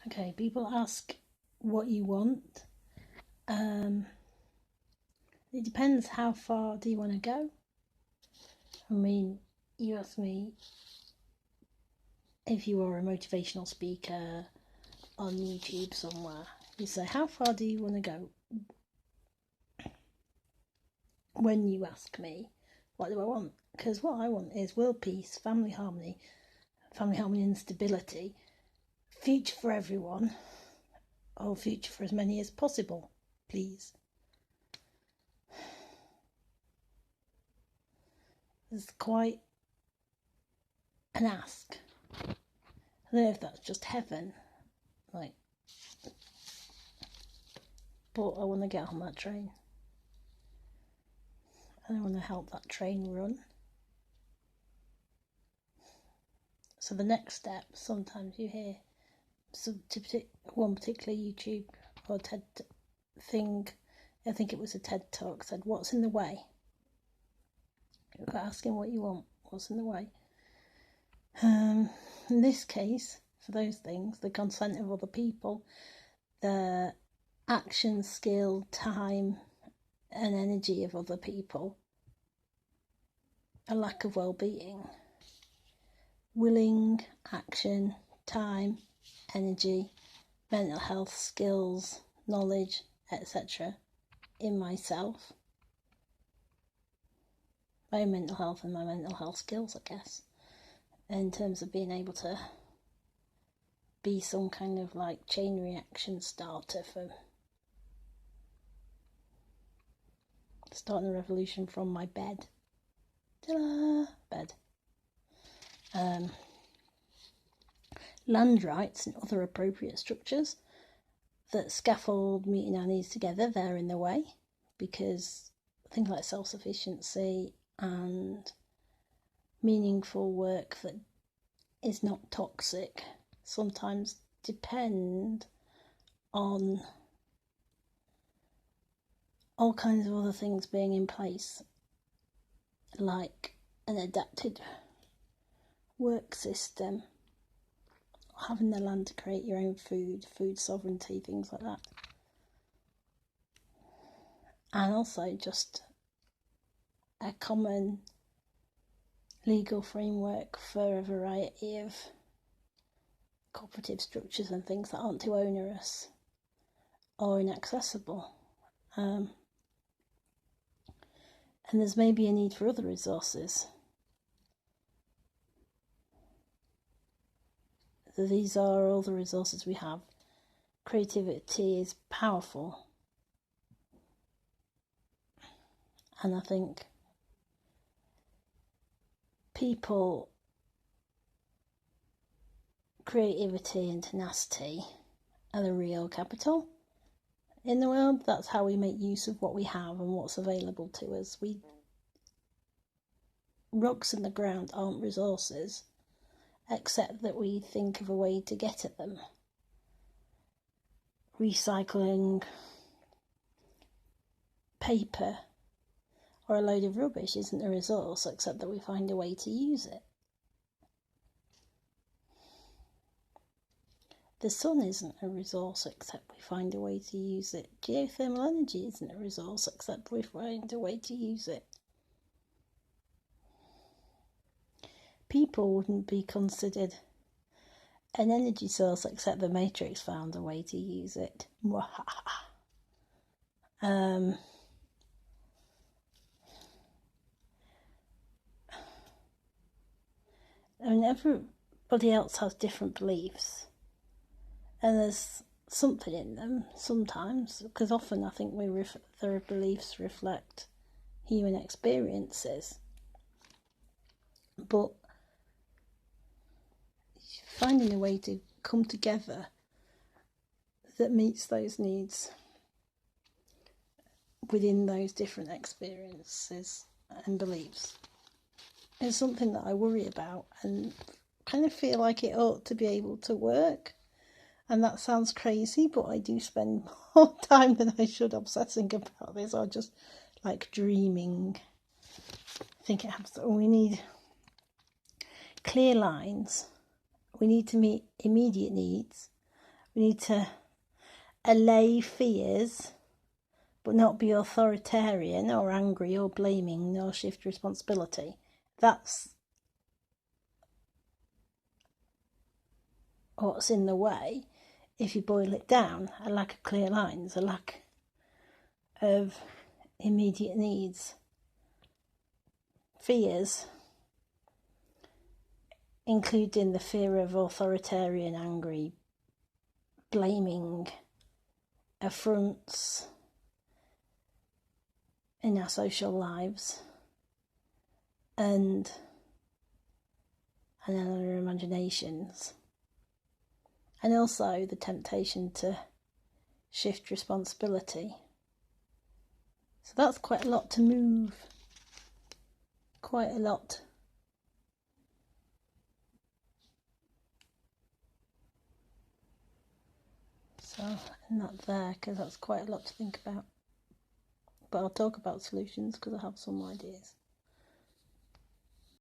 Okay, people ask what you want. It depends how far do you want to go. I mean, you ask me if you are a motivational speaker on YouTube somewhere. You say, how far do you want to go? When you ask me, what do I want? Because what I want is world peace, family harmony and stability, future for everyone, or future for as many as possible, please. It's quite an ask. I don't know if that's just heaven, but I want to get on that train. And I want to help that train run. So the next step, sometimes you hear one particular YouTube or TED thing, I think it was a TED talk, said, what's in the way? You're asking what you want, what's in the way? In this case, for those things, the consent of other people, the action, skill, time and energy of other people, a lack of well-being, willing, action, time, energy, mental health, skills, knowledge, etc. in myself, my mental health and my mental health skills, I guess, in terms of being able to be some kind of like chain reaction starter for starting a revolution from my bed. Ta-da! Bed. Land rights and other appropriate structures that scaffold meeting our needs together, they're in the way, because things like self-sufficiency and meaningful work that is not toxic sometimes depend on all kinds of other things being in place, like an adapted work system, having the land to create your own food sovereignty, things like that. And also just a common legal framework for a variety of cooperative structures and things that aren't too onerous or inaccessible. And there's maybe a need for other resources. So these are all the resources we have. Creativity is powerful. And I think people, creativity and tenacity are the real capital in the world. That's how we make use of what we have and what's available to us. Rocks in the ground aren't resources, except that we think of a way to get at them. Recycling paper or a load of rubbish isn't a resource, except that we find a way to use it. The sun isn't a resource, except we find a way to use it. Geothermal energy isn't a resource, except we find a way to use it. People wouldn't be considered an energy source, except the Matrix found a way to use it. I mean, everybody else has different beliefs, and there's something in them sometimes, because often I think their beliefs reflect human experiences. But finding a way to come together that meets those needs within those different experiences and beliefs is something that I worry about and kind of feel like it ought to be able to work. And that sounds crazy, but I do spend more time than I should obsessing about this, or just like dreaming. I think it has to, we need clear lines. We need to meet immediate needs. We need to allay fears, but not be authoritarian or angry or blaming nor shift responsibility. That's what's in the way. If you boil it down, a lack of clear lines, a lack of immediate needs, fears, including the fear of authoritarian, angry, blaming, affronts in our social lives, and in our imaginations, and also the temptation to shift responsibility. So that's quite a lot to move, quite a lot. So I'm not there because that's quite a lot to think about. But I'll talk about solutions because I have some ideas.